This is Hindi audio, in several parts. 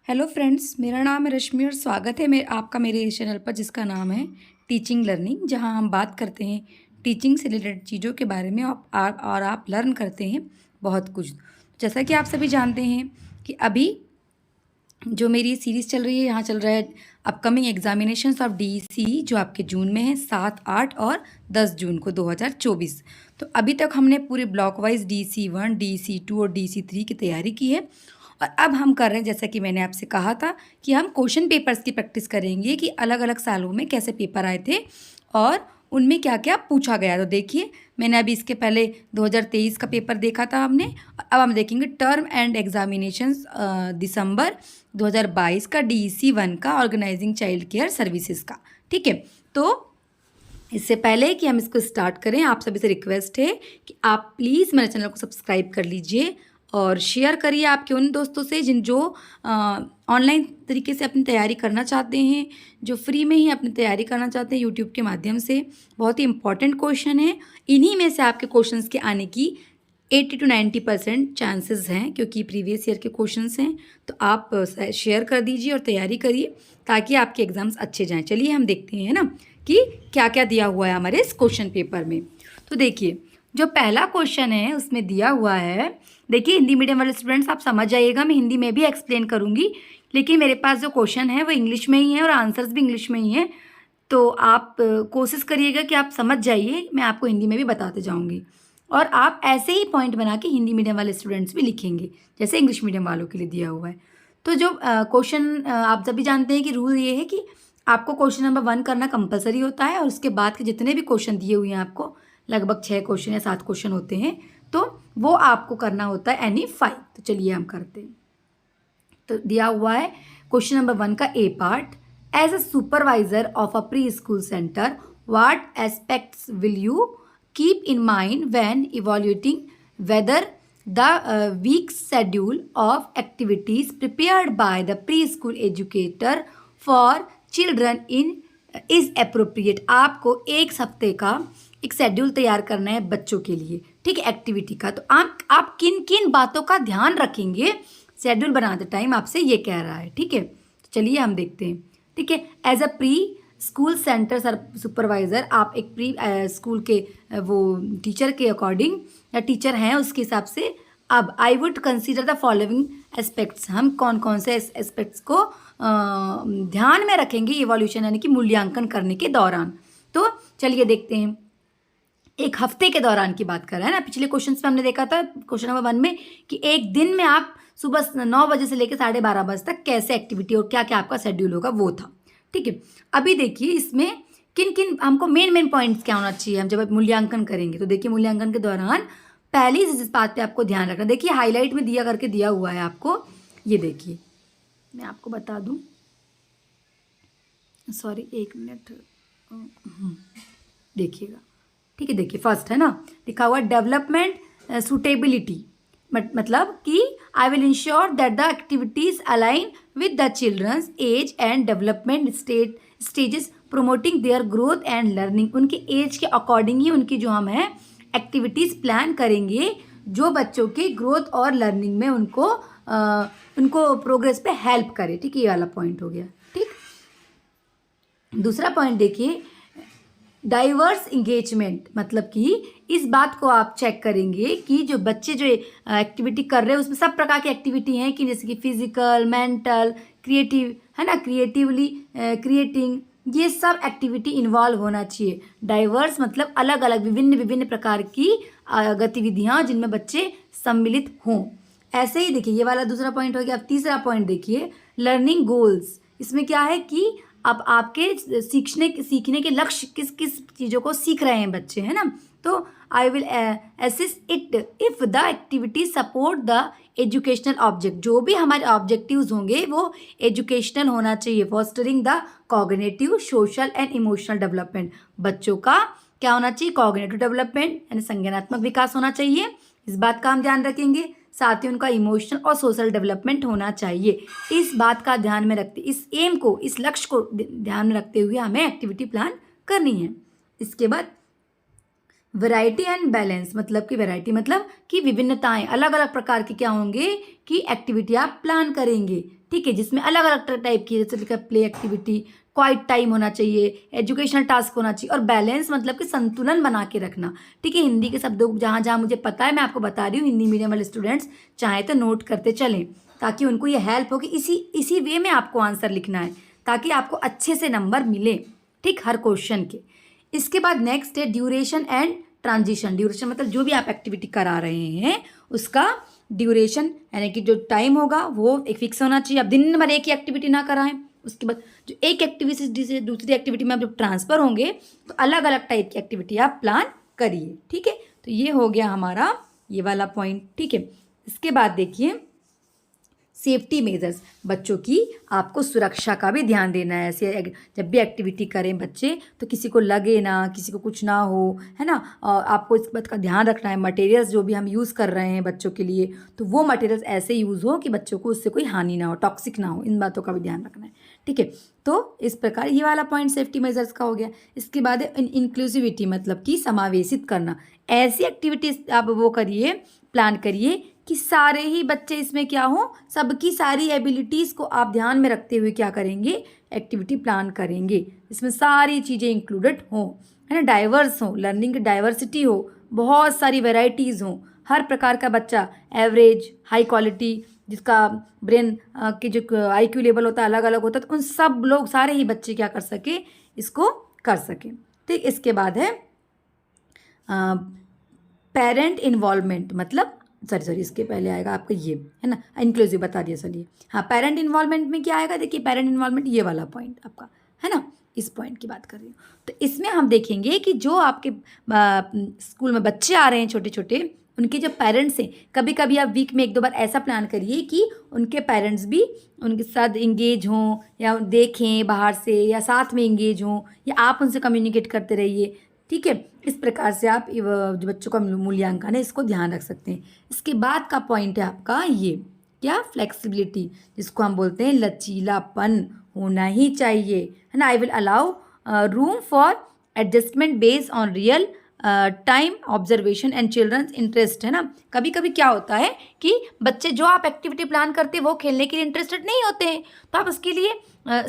हेलो फ्रेंड्स, मेरा नाम है रश्मि और स्वागत है आपका मेरे इस चैनल पर जिसका नाम है टीचिंग लर्निंग, जहां हम बात करते हैं टीचिंग से रिलेटेड चीज़ों के बारे में और आप लर्न करते हैं बहुत कुछ। जैसा कि आप सभी जानते हैं कि अभी जो मेरी सीरीज़ चल रही है, यहाँ चल रहा है अपकमिंग एग्जामिनेशंस ऑफ डीईसी जो आपके जून में है 7, 8 और 10 जून को 2024। तो अभी तक हमने पूरे ब्लॉक वाइज डीईसी 1, डीईसी 2 और डीईसी 3 की तैयारी की है। और अब हम कर रहे हैं, जैसा कि मैंने आपसे कहा था, कि हम क्वेश्चन पेपर्स की प्रैक्टिस करेंगे कि अलग अलग सालों में कैसे पेपर आए थे और उनमें क्या क्या पूछा गया। तो देखिए, मैंने अभी इसके पहले 2023 का पेपर देखा था हमने। अब हम देखेंगे टर्म एंड एग्जामिनेशंस दिसंबर 2022 का डीईसी 1 का, ऑर्गेनाइजिंग चाइल्ड केयर सर्विसेज का। ठीक है, तो इससे पहले कि हम इसको स्टार्ट करें, आप सभी से रिक्वेस्ट है कि आप प्लीज़ मेरे चैनल को सब्सक्राइब कर लीजिए और शेयर करिए आपके उन दोस्तों से जो ऑनलाइन तरीके से अपनी तैयारी करना चाहते हैं, जो फ्री में ही अपनी तैयारी करना चाहते हैं यूट्यूब के माध्यम से। बहुत ही इंपॉर्टेंट क्वेश्चन है, इन्हीं में से आपके क्वेश्चंस के आने की 80 to 90% चांसेस हैं, क्योंकि प्रीवियस ईयर के क्वेश्चंस हैं। तो आप शेयर कर दीजिए और तैयारी करिए ताकि आपके एग्ज़ाम्स अच्छे जाएँ। चलिए हम देखते हैं ना कि क्या क्या दिया हुआ है हमारे इस क्वेश्चन पेपर में। तो देखिए, जो पहला क्वेश्चन है उसमें दिया हुआ है, देखिए हिंदी मीडियम वाले स्टूडेंट्स आप समझ जाइएगा, मैं हिंदी में भी एक्सप्लेन करूँगी, लेकिन मेरे पास जो क्वेश्चन है वो इंग्लिश में ही है और आंसर्स भी इंग्लिश में ही है। तो आप कोशिश करिएगा कि आप समझ जाइए, मैं आपको हिंदी में भी बताते जाऊँगी। और आप ऐसे ही पॉइंट बना के हिंदी मीडियम वाले स्टूडेंट्स भी लिखेंगे जैसे इंग्लिश मीडियम वालों के लिए दिया हुआ है। तो जो क्वेश्चन आप सभी जानते हैं कि रूल ये है कि आपको क्वेश्चन नंबर 1 करना कंपलसरी होता है और उसके बाद के जितने भी क्वेश्चन दिए हुए हैं आपको, लगभग 6 क्वेश्चन या 7 क्वेश्चन होते हैं, तो वो आपको करना होता है एनी 5। तो चलिए हम करते हैं। तो दिया हुआ है क्वेश्चन नंबर 1 का A part, as a supervisor of a pre school centre what aspects will you keep in mind when evaluating whether the week's schedule of activities prepared by the preschool educator for children in is appropriate। आपको एक हफ्ते का एक शेड्यूल तैयार करना है बच्चों के लिए, ठीक है, एक्टिविटी का। तो आप किन किन बातों का ध्यान रखेंगे शेड्यूल बनाते टाइम, आपसे ये कह रहा है। ठीक है, तो चलिए हम देखते हैं। ठीक है, as a pre school centre supervisor, आप एक प्री स्कूल के वो टीचर के अकॉर्डिंग या टीचर हैं उसके हिसाब से, अब I would consider the following aspects, हम कौन कौन से एस्पेक्ट्स को ध्यान में रखेंगे इवोल्यूशन यानी कि मूल्यांकन करने के दौरान। तो चलिए देखते हैं। एक हफ्ते के दौरान की बात कर रहा है ना, पिछले क्वेश्चन में हमने देखा था क्वेश्चन नंबर 1 में कि एक दिन में आप सुबह 9 बजे से लेकर 12:30 बजे तक कैसे एक्टिविटी और क्या क्या आपका शेड्यूल होगा, वो था। ठीक है, अभी देखिए इसमें किन किन हमको मेन पॉइंट्स क्या होना चाहिए हम जब मूल्यांकन करेंगे। तो देखिए, मूल्यांकन के दौरान पहली जिस बात पे आपको ध्यान रखना, देखिए हाईलाइट में दिया करके दिया हुआ है आपको, ये देखिए मैं आपको बता दूं, सॉरी 1 मिनट, देखिएगा। ठीक है, देखिए फर्स्ट है ना, लिखा हुआ डेवलपमेंट सुटेबिलिटी, मतलब कि I will ensure that the activities align with the children's age and development stages promoting their growth and learning. उनके एज के अकॉर्डिंग ही उनकी जो हम है एक्टिविटीज़ प्लान करेंगे जो बच्चों के ग्रोथ और लर्निंग में उनको प्रोग्रेस पे हेल्प करे। ठीक है, ये वाला पॉइंट हो गया। ठीक, दूसरा पॉइंट देखिए, डाइवर्स इंगेजमेंट, मतलब कि इस बात को आप चेक करेंगे कि जो बच्चे जो एक्टिविटी कर रहे हैं उसमें सब प्रकार की एक्टिविटी हैं कि जैसे कि फिजिकल, मेंटल, क्रिएटिव, है ना, क्रिएटिवली क्रिएटिंग, ये सब एक्टिविटी इन्वॉल्व होना चाहिए। डाइवर्स मतलब अलग अलग विभिन्न प्रकार की गतिविधियाँ जिनमें बच्चे सम्मिलित हों। ऐसे ही देखिए, ये वाला दूसरा पॉइंट हो गया। अब तीसरा पॉइंट देखिए, लर्निंग गोल्स, इसमें क्या है कि अब आपके सीखने के लक्ष्य किस किस चीज़ों को सीख रहे हैं बच्चे, है ना। तो I will assist it if the activity support the educational object, जो भी हमारे ऑब्जेक्टिव्स होंगे वो एजुकेशनल होना चाहिए। Fostering the cognitive, social and emotional development, बच्चों का क्या होना चाहिए, कॉग्निटिव डेवलपमेंट यानी संज्ञानात्मक विकास होना चाहिए, इस बात का हम ध्यान रखेंगे। साथ ही उनका इमोशनल और सोशल डेवलपमेंट होना चाहिए। इस बात का ध्यान में रखते, इस एम को, इस लक्ष्य को ध्यान में रखते हुए हमें एक्टिविटी प्लान करनी है। इसके बाद वैरायटी एंड बैलेंस, मतलब कि वैरायटी मतलब कि विभिन्नताएं, अलग अलग प्रकार के क्या होंगे कि एक्टिविटी आप प्लान करेंगे, ठीक है, जिसमें अलग अलग टाइप की, जैसे प्ले एक्टिविटी, क्वाइट टाइम होना चाहिए, एजुकेशनल टास्क होना चाहिए, और बैलेंस मतलब कि संतुलन बना के रखना। ठीक है, हिंदी के शब्दों जहाँ जहाँ मुझे पता है मैं आपको बता रही हूँ, हिंदी मीडियम वाले स्टूडेंट्स चाहे तो नोट करते चलें, ताकि उनको ये हेल्प हो कि इसी वे में आपको आंसर लिखना है, ताकि आपको अच्छे से नंबर मिले, ठीक, हर क्वेश्चन के। इसके बाद नेक्स्ट है ड्यूरेशन एंड ट्रांजिशन। ड्यूरेशन मतलब जो भी आप एक्टिविटी करा रहे हैं उसका ड्यूरेशन, यानी कि जो टाइम होगा वो एक फिक्स होना चाहिए। आप दिन भर एक ही एक्टिविटी ना कराएं, उसके बाद जो एक एक्टिविटी से दूसरी एक्टिविटी में आप जब ट्रांसफ़र होंगे तो अलग अलग टाइप की एक्टिविटी आप प्लान करिए। ठीक है, तो ये हो गया हमारा ये वाला पॉइंट। ठीक है, इसके बाद देखिए सेफ्टी मेजर्स, बच्चों की आपको सुरक्षा का भी ध्यान देना है। ऐसे जब भी एक्टिविटी करें बच्चे तो किसी को लगे ना, किसी को कुछ ना हो, है ना, और आपको इस बात का ध्यान रखना है। मटेरियल्स जो भी हम यूज़ कर रहे हैं बच्चों के लिए, तो वो मटेरियल्स ऐसे यूज़ हो कि बच्चों को उससे कोई हानि ना हो, टॉक्सिक ना हो, इन बातों का भी ध्यान रखना है। ठीक है, तो इस प्रकार ये वाला पॉइंट सेफ्टी मेजर्स का हो गया। इसके बाद इंक्लूसिविटी, मतलब कि समावेशित करना। ऐसी एक्टिविटीज़ आप वो करिए, प्लान करिए कि सारे ही बच्चे इसमें क्या हो, सबकी सारी एबिलिटीज़ को आप ध्यान में रखते हुए क्या करेंगे, एक्टिविटी प्लान करेंगे, इसमें सारी चीज़ें इंक्लूडेड हों, है ना, डाइवर्स हो, लर्निंग की डाइवर्सिटी हो, बहुत सारी वेराइटीज़ हों, हर प्रकार का बच्चा, एवरेज, हाई क्वालिटी, जिसका ब्रेन के जो IQ लेवल होता है अलग अलग होता है, तो उन सब लोग सारे ही बच्चे क्या कर सके, इसको कर सकें। ठीक, इसके बाद है पेरेंट इन्वॉल्वमेंट, मतलब सॉरी इसके पहले आएगा आपका ये, है ना, इंक्लूसिव बता दिया। चलिए, हाँ, पेरेंट इन्वॉल्वमेंट में क्या आएगा, देखिए पेरेंट इन्वॉल्वमेंट ये वाला पॉइंट आपका, है ना, इस पॉइंट की बात कर रही हूँ। तो इसमें हम देखेंगे कि जो आपके स्कूल में बच्चे आ रहे हैं छोटे छोटे, उनके जो पेरेंट्स हैं, कभी कभी आप वीक में 1-2 बार ऐसा प्लान करिए कि उनके पेरेंट्स भी उनके साथ इंगेज हों, या देखें बाहर से, या साथ में इंगेज हों, या आप उनसे कम्युनिकेट करते रहिए। ठीक है, इस प्रकार से आप जो बच्चों का मूल्यांकन है इसको ध्यान रख सकते हैं। इसके बाद का पॉइंट है आपका ये, क्या, फ्लेक्सिबिलिटी, जिसको हम बोलते हैं लचीलापन होना ही चाहिए, है ना। I will allow room for adjustment based on real time observation and children's interest, है ना। कभी कभी क्या होता है कि बच्चे जो आप एक्टिविटी प्लान करते हैं वो खेलने के लिए इंटरेस्टेड नहीं होते हैं, तो आप उसके लिए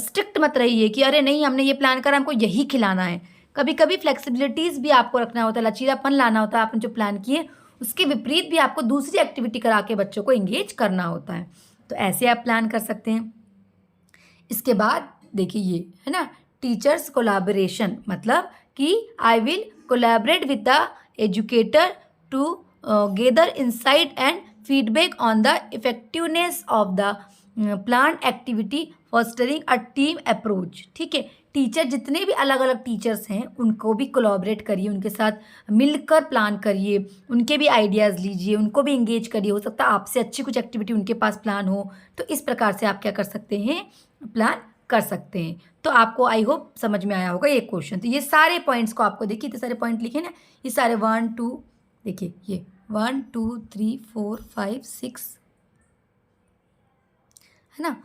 स्ट्रिक्ट मत रहिए कि अरे नहीं हमने ये प्लान करा, हमको यही खिलाना है। कभी कभी फ्लेक्सिबिलिटीज़ भी आपको रखना होता है, लचीलापन लाना होता है। आपने जो प्लान किए उसके विपरीत भी आपको दूसरी एक्टिविटी करा के बच्चों को इंगेज करना होता है, तो ऐसे आप प्लान कर सकते हैं। इसके बाद देखिए ये, है ना, टीचर्स कोलैबोरेशन, मतलब कि I will collaborate with the educator to gather insight and feedback on the effectiveness of the plan activity, fostering a team approach. ठीक है, टीचर जितने भी अलग अलग टीचर्स हैं उनको भी कोलैबोरेट करिए, उनके साथ मिलकर प्लान करिए, उनके भी आइडियाज़ लीजिए, उनको भी इंगेज करिए। हो सकता है आपसे अच्छी कुछ एक्टिविटी उनके पास प्लान हो, तो इस प्रकार से आप क्या कर सकते हैं, प्लान कर सकते हैं। तो आपको आई होप समझ में आया होगा ये क्वेश्चन। तो ये सारे पॉइंट्स को आपको देखिए, इतने सारे पॉइंट लिखे ना, ये सारे 1 2, देखिए ये 1 2 3 4 5 6, है ना,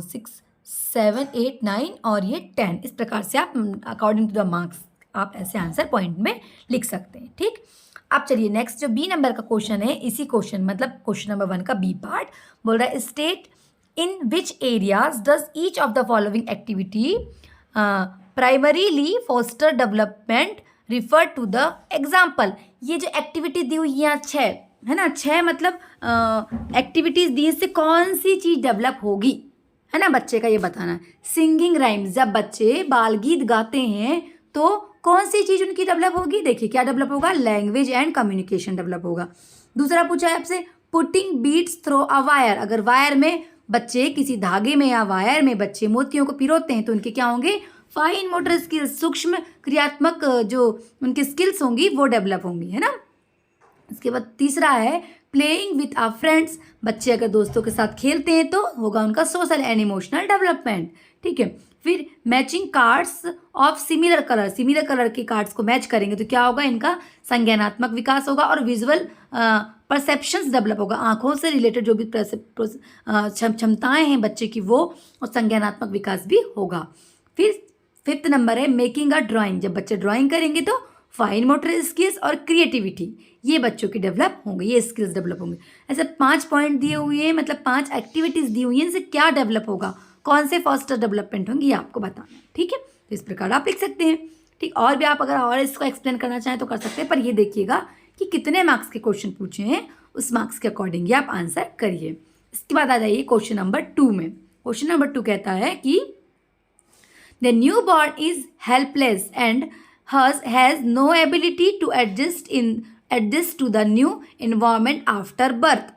6 7 8 9 और ये 10, इस प्रकार से आप अकॉर्डिंग टू द मार्क्स आप ऐसे आंसर पॉइंट में लिख सकते हैं। ठीक, अब चलिए नेक्स्ट जो बी नंबर का क्वेश्चन है, इसी क्वेश्चन मतलब क्वेश्चन नंबर 1 का बी पार्ट बोल रहा है, state in which areas does each of the following activity primarily foster development, refer to the example. ये जो एक्टिविटी दी हुई यहाँ 6, है ना, 6 मतलब एक्टिविटीज़ दी, इससे कौन सी चीज़ डेवलप होगी, है ना, बच्चे का ये बताना है। सिंगिंग राइम्स, जब बच्चे बाल गीत गाते हैं तो कौन सी चीज़ उनकी डेवलप होगी, देखिए क्या डेवलप होगा, लैंग्वेज एंड कम्युनिकेशन डेवलप होगा। दूसरा पूछा है आपसे, putting beads through a wire, अगर वायर में बच्चे किसी धागे में या वायर में बच्चे मोतियों को पिरोते हैं तो उनके क्या होंगे, फाइन मोटर स्किल्स, सूक्ष्म क्रियात्मक जो उनकी स्किल्स होंगी वो डेवलप होंगी, है ना। इसके बाद तीसरा है प्लेइंग विथ आवर फ्रेंड्स, बच्चे अगर दोस्तों के साथ खेलते हैं तो होगा उनका सोशल एंड इमोशनल डेवलपमेंट। ठीक है, फिर matching cards of similar colour के कार्ड्स को मैच करेंगे तो क्या होगा, इनका संज्ञानात्मक विकास होगा और विजुअल परसेप्शंस डेवलप होगा, आंखों से रिलेटेड जो भी क्षमताएं हैं बच्चे की वो, और संज्ञानात्मक विकास भी होगा। फिर 5th नंबर है मेकिंग अ ड्राइंग, जब बच्चे ड्राइंग करेंगे तो फाइन मोटर स्किल्स और क्रिएटिविटी, ये बच्चों की डेवलप होंगे, ये स्किल्स डेवलप होंगे। ऐसे 5 पॉइंट दिए हुए हैं, मतलब 5 एक्टिविटीज़ दी हुई हैं, इनसे क्या डेवलप होगा, कौन से फास्टर डेवलपमेंट होंगे, ये आपको बताना है। ठीक है, तो इस प्रकार आप लिख सकते हैं। ठीक, और भी आप अगर और इसको एक्सप्लेन करना चाहें तो कर सकते हैं, पर ये देखिएगा कि कितने मार्क्स के क्वेश्चन पूछे हैं, उस मार्क्स के अकॉर्डिंग ही आप आंसर करिए। इसके बाद आ जाइए क्वेश्चन नंबर 2 में। क्वेश्चन नंबर 2 कहता है कि the new born is helpless and has no ability to adjust to the new environment after birth।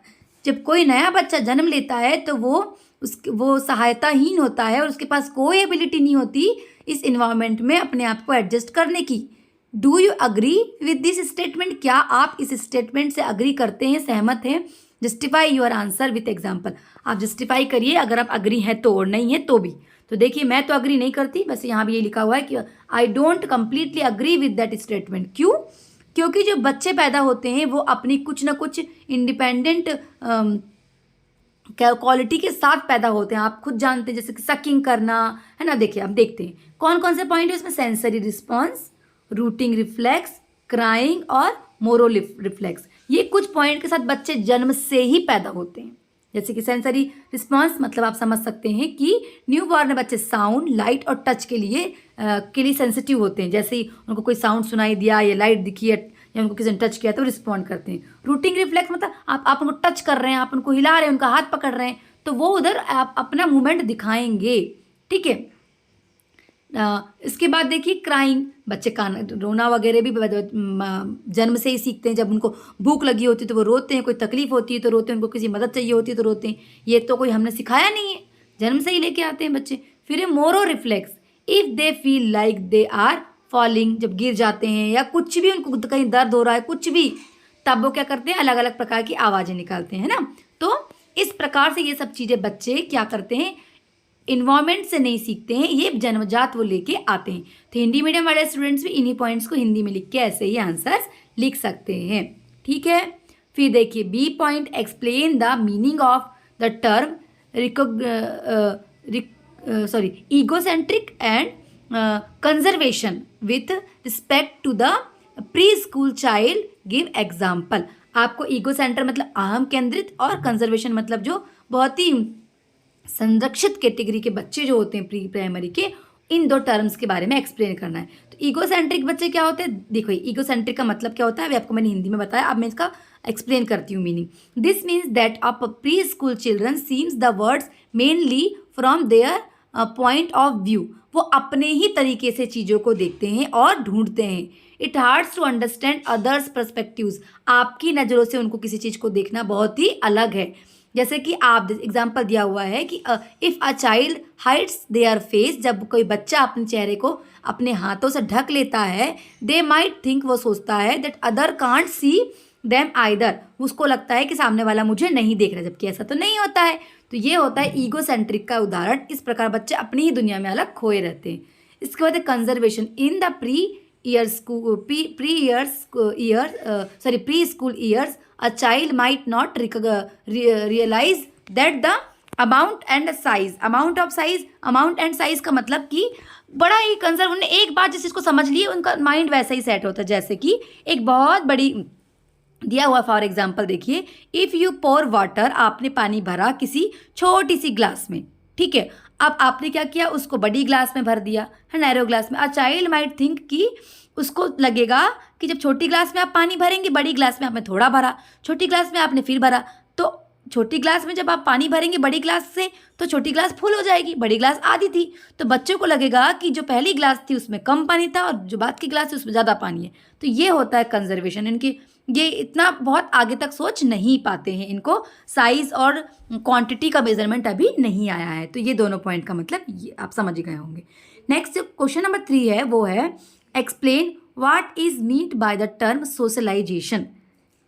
जब कोई नया बच्चा जन्म लेता है तो वो सहायताहीन होता है और उसके पास कोई एबिलिटी नहीं होती इस इन्वायरमेंट में अपने आप को एडजस्ट करने की। Do you agree with this statement, क्या आप इस स्टेटमेंट से अग्री करते हैं, सहमत हैं? Justify your answer with example, आप जस्टिफाई करिए अगर आप अग्री हैं तो, और नहीं है तो भी। तो देखिए मैं तो अग्री नहीं करती, बस यहाँ भी ये लिखा हुआ है कि I don't completely agree with that statement. क्यों? क्योंकि जो बच्चे पैदा होते हैं वो अपनी कुछ ना कुछ इंडिपेंडेंट क्वालिटी के साथ पैदा होते हैं, आप खुद जानते हैं, जैसे कि सकिंग करना है ना। देखिए आप देखते हैं कौन कौन से पॉइंट है उसमें, sensory response, routing reflex, crying और मोरो रिफ्लेक्स, ये कुछ पॉइंट के साथ बच्चे जन्म से ही पैदा होते हैं। जैसे कि सेंसरी रिस्पॉन्स मतलब आप समझ सकते हैं कि न्यू बॉर्न बच्चे साउंड, लाइट और टच के लिए सेंसिटिव होते हैं। जैसे ही उनको कोई साउंड सुनाई दिया या लाइट दिखी या उनको किसी ने टच किया तो रिस्पॉन्ड करते हैं। रूटिंग रिफ्लेक्स मतलब आप उनको टच कर रहे हैं, आप उनको हिला रहे हैं, उनका हाथ पकड़ रहे हैं तो वो उधर आप अपना मूवमेंट दिखाएंगे। ठीक है, इसके बाद देखिए क्राइंग, बच्चे रोना वगैरह भी जन्म से ही सीखते हैं। जब उनको भूख लगी होती है तो वो रोते हैं, कोई तकलीफ होती है तो रोते हैं, उनको किसी मदद चाहिए होती है तो रोते हैं। ये तो कोई हमने सिखाया नहीं है, जन्म से ही लेके आते हैं बच्चे। फिर Moro reflex, if they feel like they are falling, जब गिर जाते हैं या कुछ भी उनको कहीं दर्द हो रहा है कुछ भी, तब वो क्या करते हैं, अलग अलग प्रकार की आवाज़ें निकालते हैं ना। तो इस प्रकार से ये सब चीज़ें बच्चे क्या करते हैं, इन्वायरमेंट से नहीं सीखते हैं, ये जन्मजात वो लेके आते हैं। तो हिंदी मीडियम वाले स्टूडेंट्स भी इन्हीं पॉइंट्स को हिंदी में लिख के ऐसे ही आंसर्स लिख सकते हैं। ठीक है, फिर देखिए B point, explain the meaning of the term egocentric and conservation with respect to the pre school child, give example. आपको ईगोसेंटर मतलब अहम केंद्रित और कंजर्वेशन मतलब जो बहुत ही संरक्षित कैटेगरी के बच्चे जो होते हैं प्री प्राइमरी के, इन दो टर्म्स के बारे में एक्सप्लेन करना है। तो ईगोसेंट्रिक बच्चे क्या होते हैं, देखो ईगोसेंट्रिक का मतलब क्या होता है, अभी आपको मैंने हिंदी में बताया, अब मैं इसका एक्सप्लेन करती हूँ meaning. This means that a pre school children seems the words mainly from their point of view, वो अपने ही तरीके से चीज़ों को देखते हैं और ढूंढते हैं। It hards to understand others perspectives, आपकी नज़रों से उनको किसी चीज़ को देखना बहुत ही अलग है। जैसे कि आप एग्जाम्पल दिया हुआ है कि if a child hides their face, जब कोई बच्चा अपने चेहरे को अपने हाथों से ढक लेता है, दे माइट थिंक, वो सोचता है that other can't see them either, उसको लगता है कि सामने वाला मुझे नहीं देख रहा, जबकि ऐसा तो नहीं होता है। तो ये होता है ईगोसेंट्रिक का उदाहरण। इस प्रकार बच्चे अपनी ही दुनिया में अलग खोए रहते हैं। इसके बाद conservation, in the pre school years a child might not realize that the amount and size का मतलब कि बड़ा ही कंजर्व, उन्होंने एक बार जिस चीज़ को समझ लिए उनका माइंड वैसा ही सेट होता है। जैसे कि एक बहुत बड़ी दिया हुआ फॉर एग्जाम्पल देखिए, इफ़ यू पोर वाटर, आपने पानी भरा किसी छोटी सी ग्लास में, ठीक है, अब आपने क्या किया, उसको बड़ी ग्लास में भर दिया है, नैरो ग्लास में। अ चाइल्ड माइट थिंक कि उसको लगेगा कि जब छोटी ग्लास में आप पानी भरेंगे, बड़ी ग्लास में आपने थोड़ा भरा, छोटी ग्लास में आपने फिर भरा, तो छोटी ग्लास में जब आप पानी भरेंगे बड़ी ग्लास से तो छोटी ग्लास फुल हो जाएगी, बड़ी ग्लास आधी थी, तो बच्चों को लगेगा कि जो पहली ग्लास थी उसमें कम पानी था और जो बाद की ग्लास थी उसमें ज़्यादा पानी है। तो ये होता है कंजर्वेशन। इनकी ये इतना बहुत आगे तक सोच नहीं पाते हैं, इनको साइज़ और क्वांटिटी का मेजरमेंट अभी नहीं आया है। तो ये दोनों पॉइंट का मतलब ये आप समझ गए होंगे। नेक्स्ट जो क्वेश्चन नंबर 3 है वो है explain what is meant by the term socialisation.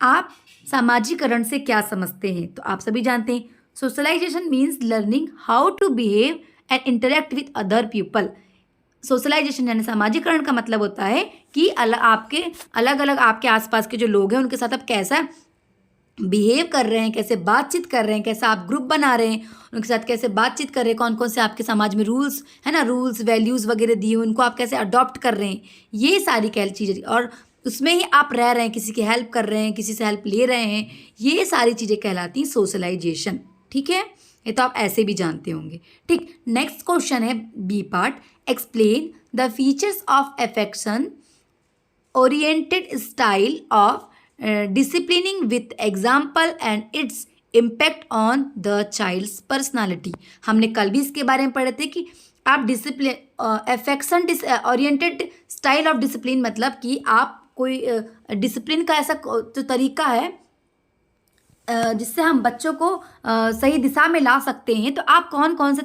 आप सामाजिकरण से क्या समझते हैं? तो आप सभी जानते हैं socialisation means learning how to behave and interact with other people. Socialisation यानी सामाजिकरण का मतलब होता है कि आपके अलग अलग आपके आसपास के जो लोग हैं उनके साथ आप कैसा बिहेव कर रहे हैं, कैसे बातचीत कर रहे हैं, कैसे आप ग्रुप बना रहे हैं, उनके साथ कैसे बातचीत कर रहे हैं, कौन कौन से आपके समाज में रूल्स है ना, रूल्स वैल्यूज़ वगैरह दिए हुए उनको आप कैसे अडॉप्ट कर रहे हैं, ये सारी कह चीज़ें, और उसमें ही आप रह रहे हैं, किसी की हेल्प कर रहे हैं, किसी से हेल्प ले रहे हैं, ये सारी चीज़ें कहलाती हैं सोशलाइजेशन। ठीक है, ये तो आप ऐसे भी जानते होंगे। ठीक, नेक्स्ट क्वेश्चन है B part, explain the features of affection oriented style of disciplining with example and its impact on the child's personality. हमने कल भी इसके बारे में पढ़े थे कि आप discipline affection oriented style of discipline, मतलब कि आप कोई डिसिप्लिन का ऐसा जो तरीका है जिससे हम बच्चों को सही दिशा में ला सकते हैं, तो आप कौन सा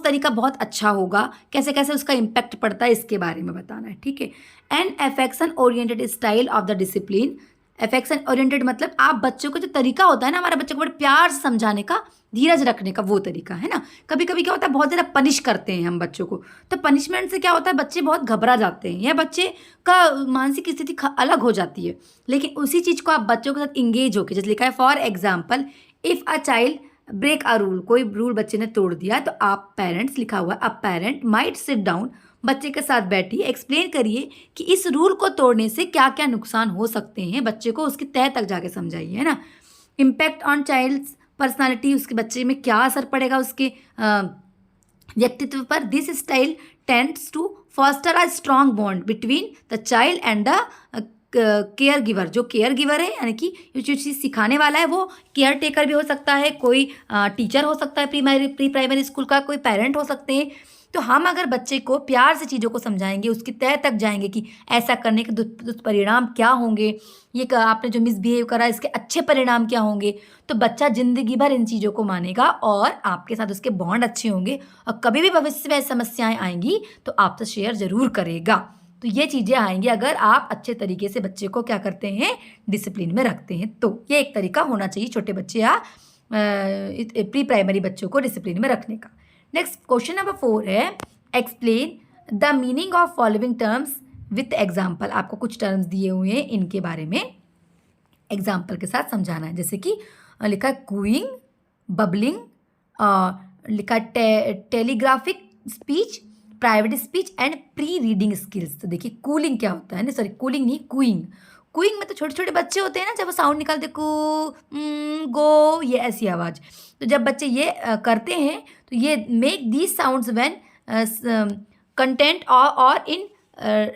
तरीका बहुत अच्छा होगा, कैसे कैसे उसका इम्पैक्ट पड़ता है, इसके बारे में बताना है। ठीक है, and affection oriented style of the discipline. Affection oriented मतलब आप बच्चों को जो तरीका होता है ना, हमारे बच्चों को बड़े प्यार से समझाने का, धीरज रखने का, वो तरीका है ना। कभी कभी क्या होता है, बहुत ज़्यादा पनिश करते हैं हम बच्चों को, तो पनिशमेंट से क्या होता है, बच्चे बहुत घबरा जाते हैं या बच्चे का मानसिक स्थिति अलग हो जाती है। लेकिन उसी चीज़ को आप बच्चों के साथ इंगेज होकर, जैसे लिखा है for example if a child break a rule, कोई रूल बच्चे ने तोड़ दिया, तो आप पेरेंट्स, लिखा हुआ a parent might sit down, बच्चे के साथ बैठिए, एक्सप्लेन करिए कि इस रूल को तोड़ने से क्या क्या नुकसान हो सकते हैं, बच्चे को उसकी तह तक जाके समझाइए, है ना। इम्पैक्ट ऑन चाइल्ड्स पर्सनालिटी, उसके बच्चे में क्या असर पड़ेगा उसके व्यक्तित्व पर। This style tends to foster a strong bond between the child and the caregiver. जो केयर गिवर है, यानी कि जो चीज़ सिखाने वाला है, वो केयर टेकर भी हो सकता है, कोई टीचर हो सकता है, प्री प्राइमरी स्कूल का कोई पेरेंट हो सकते हैं। तो हम अगर बच्चे को प्यार से चीज़ों को समझाएंगे, उसकी तह तक जाएंगे कि ऐसा करने के दुष्परिणाम क्या होंगे, ये आपने जो मिसबिहेव करा इसके अच्छे परिणाम क्या होंगे, तो बच्चा ज़िंदगी भर इन चीज़ों को मानेगा और आपके साथ उसके बॉन्ड अच्छे होंगे, और कभी भी भविष्य में समस्याएं आएंगी तो आपसे शेयर ज़रूर करेगा। तो ये चीज़ें आएंगी अगर आप अच्छे तरीके से बच्चे को क्या करते हैं, डिसिप्लिन में रखते हैं। तो ये एक तरीका होना चाहिए छोटे बच्चे या प्री प्राइमरी बच्चों को डिसिप्लिन में रखने का। नेक्स्ट क्वेश्चन नंबर 4 है, explain the meaning of following terms with example. आपको कुछ टर्म्स दिए हुए हैं, इनके बारे में एग्जाम्पल के साथ समझाना है। जैसे कि लिखा है कूइंग, बबलिंग, लिखा telegraphic speech, private speech and pre reading skills. तो देखिए कूलिंग क्या होता है ना, सॉरी कूलिंग नहीं, कूइंग। कूइंग में तो छोटे छोटे बच्चे होते हैं ना, जब वो साउंड निकालते कू गो, ये ऐसी आवाज़। तो जब बच्चे ये करते हैं तो ये make these sounds when content और in